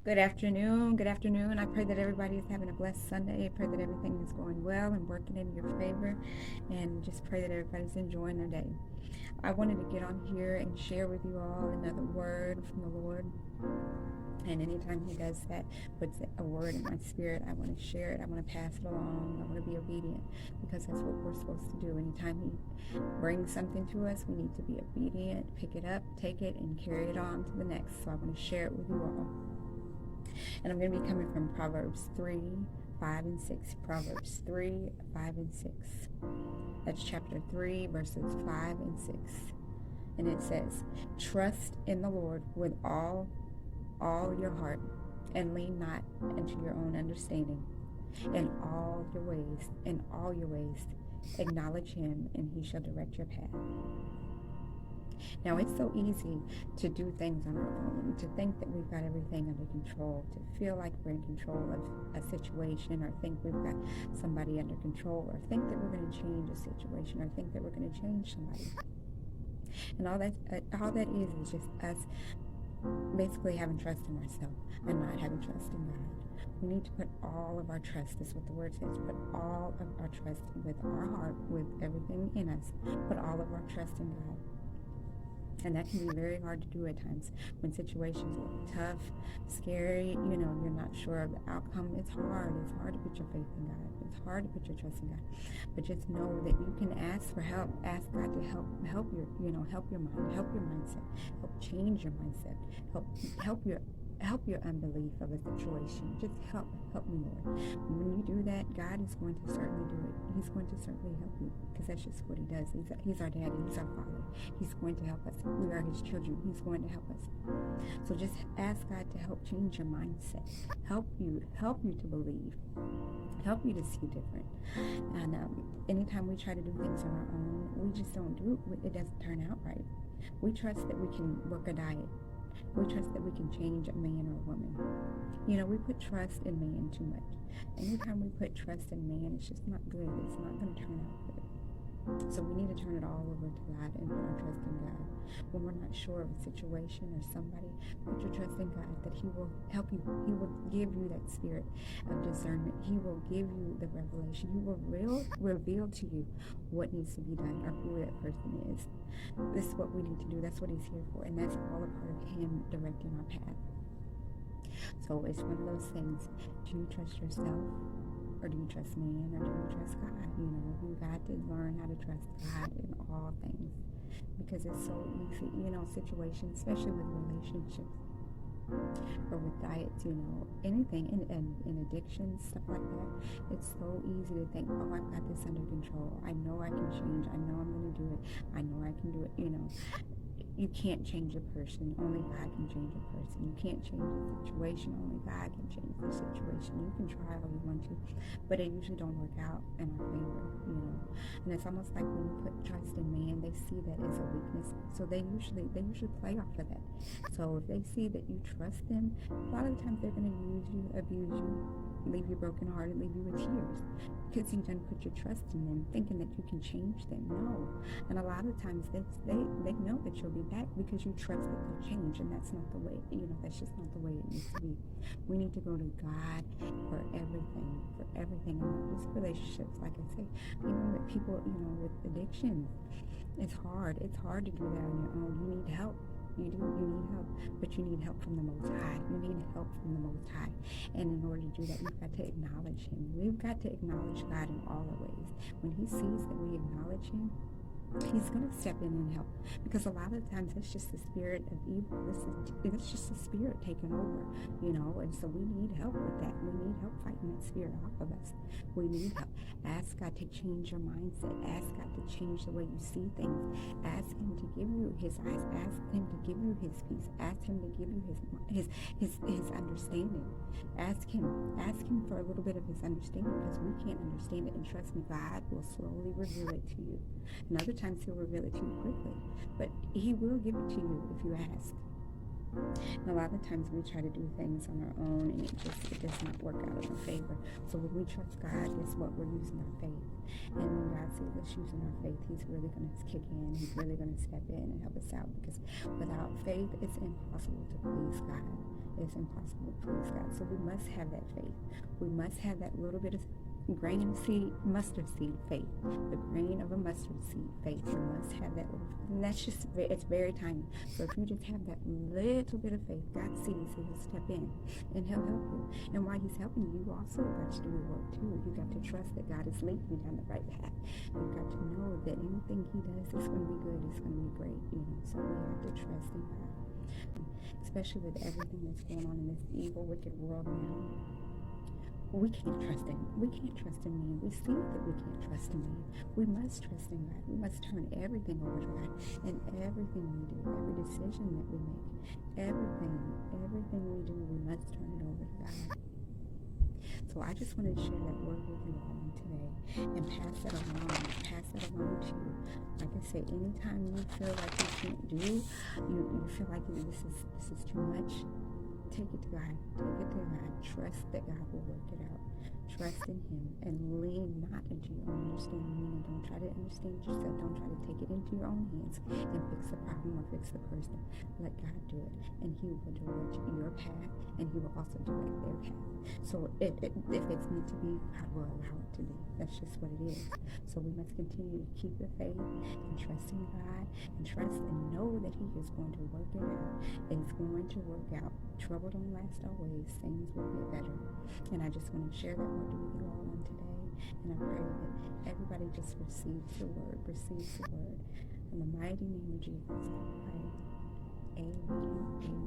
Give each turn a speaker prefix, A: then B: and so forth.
A: Good afternoon. Good afternoon. I pray that everybody is having a blessed Sunday. I pray that everything is going well and working in your favor. And just pray that everybody's enjoying their day. I wanted to get on here and share with you all another word from the Lord. And anytime He does that, puts a word in my spirit, I want to share it. I want to pass it along. I want to be obedient because that's what we're supposed to do. Anytime He brings something to us, we need to be obedient, pick it up, take it, and carry it on to the next. So I want to share it with you all. And I'm going to be coming from Proverbs 3, 5, and 6. Proverbs 3, 5, and 6. That's chapter 3, verses 5 and 6. And it says, trust in the Lord with all your heart, and lean not into your own understanding. In all your ways, acknowledge Him, and He shall direct your path. Now, it's so easy to do things on our own, to think that we've got everything under control, to feel like we're in control of a situation, or think we've got somebody under control, or think that we're going to change a situation, or think that we're going to change somebody. And all that is just us basically having trust in ourselves and not having trust in God. We need to put all of our trust, that's what the word says, put all of our trust with our heart, with everything in us, put all of our trust in God. And that can be very hard to do at times when situations look tough, scary, you're not sure of the outcome. It's hard. It's hard to put your faith in God. It's hard to put your trust in God. But just know that you can ask for help. Ask God to help your mind, help your mindset, help change your mindset, help your unbelief of a situation. Just help me, Lord. When you do that, God is going to certainly do it. He's going to certainly help you, because that's just what He does. He's our daddy. He's our father. He's going to help us. We are His children. He's going to help us. So just ask God to help change your mindset, help you to believe, help you to see different. And anytime we try to do things on our own, we just don't do it. It doesn't turn out right. We trust that we can work a diet. We trust that we can change a man or a woman. We put trust in man too much. Anytime we put trust in man, it's just not good. It's not going to turn out good. So we need to turn it all over to God and put our trust in God. When we're not sure of a situation or somebody, put your trust in God that He will help you. He will give you that spirit of discernment. He will give you the revelation. He will reveal to you what needs to be done or who that person is. This is what we need to do. That's what He's here for. And that's all a part of Him directing our path. So it's one of those things. Do you trust yourself? Or do you trust man? Or do you trust God? You got to learn how to trust God in all things, because it's so easy, situations, especially with relationships or with diets, anything in addictions, stuff like that. It's so easy to think, oh, I've got this under control. I know I can change. I know I'm going to do it. I know I can do it. You can't change a person. Only God can change a person. You can't change a situation. Only God can change the situation. You can try all you want to, but it usually don't work out in our favor, And it's almost like when you put trust in man, they see that as a weakness. So they usually play off of that. So if they see that you trust them, a lot of the times they're going to use you, abuse you, leave you brokenhearted, leave you with tears, because you didn't put your trust in them, thinking that you can change them. No. And a lot of times they know that you'll be back because you trust that they'll change, and that's not the way, that's just not the way it needs to be. We need to go to God for everything, and not just relationships. Like I say, even with people, with addiction, it's hard to do that on your own. You need help. You need help, but you need help from the Most High. You need help from the Most High. And in order to do that, we've got to acknowledge Him. We've got to acknowledge God in all our ways. When He sees that we acknowledge Him, He's going to step in and help, because a lot of times it's just the spirit of evil. It's just the spirit taking over, and so we need help with that. We need help fighting that spirit off of us. We need help. Ask God to change your mindset. Ask God to change the way you see things. Ask Him to give you His eyes. Ask Him to give you His peace. Ask Him to give you His understanding. Ask Him for a little bit of His understanding, because we can't understand it. And trust me, God will slowly reveal it to you. And other times He'll reveal it to you quickly, but He will give it to you if you ask. And a lot of times we try to do things on our own and it does not work out in our favor. So when we trust God, guess what? We're using our faith. And when God sees us using our faith, He's really going to kick in. He's really going to step in and help us out, because without faith, it's impossible to please God. It's impossible to please God. So we must have that faith. We must have that little bit of grain of seed, mustard seed faith. The grain of a mustard seed faith. You must have that little, and that's just, it's very tiny. So if you just have that little bit of faith, God sees, He will step in and He'll help you. And while He's helping you, you also got to do your work too. You got to trust that God is leading you down the right path. You've got to know that anything He does is going to be good, it's going to be great. So we have to trust in God. Especially with everything that's going on in this evil, wicked world now. We can't trust in man. We see that we can't trust in man. We must trust in God. We must turn everything over to God. And everything we do, every decision that we make, everything we do, we must turn it over to God. So I just wanted to share that word with you all today and pass that along to you. Like I say, anytime you feel like you can't do, you feel like this is too much, take it to God. Take it to God. Trust that God will work it out. Trust in Him and lean not into your own understanding. Meaning, don't try to understand yourself. Don't try to take it into your own hands and fix the problem or fix the person. Let God do it, and He will direct your path, and He will also direct their path. So if it's meant to be, God will allow it to be. That's just what it is. So we must continue to keep the faith and trust in God, and trust and know that He is going to work it out. It's going to work out. Trouble don't last always. Things will get better. And I just want to share that word with you all on today. And I pray that everybody just receives the word. In the mighty name of Jesus, I pray. Amen. Amen.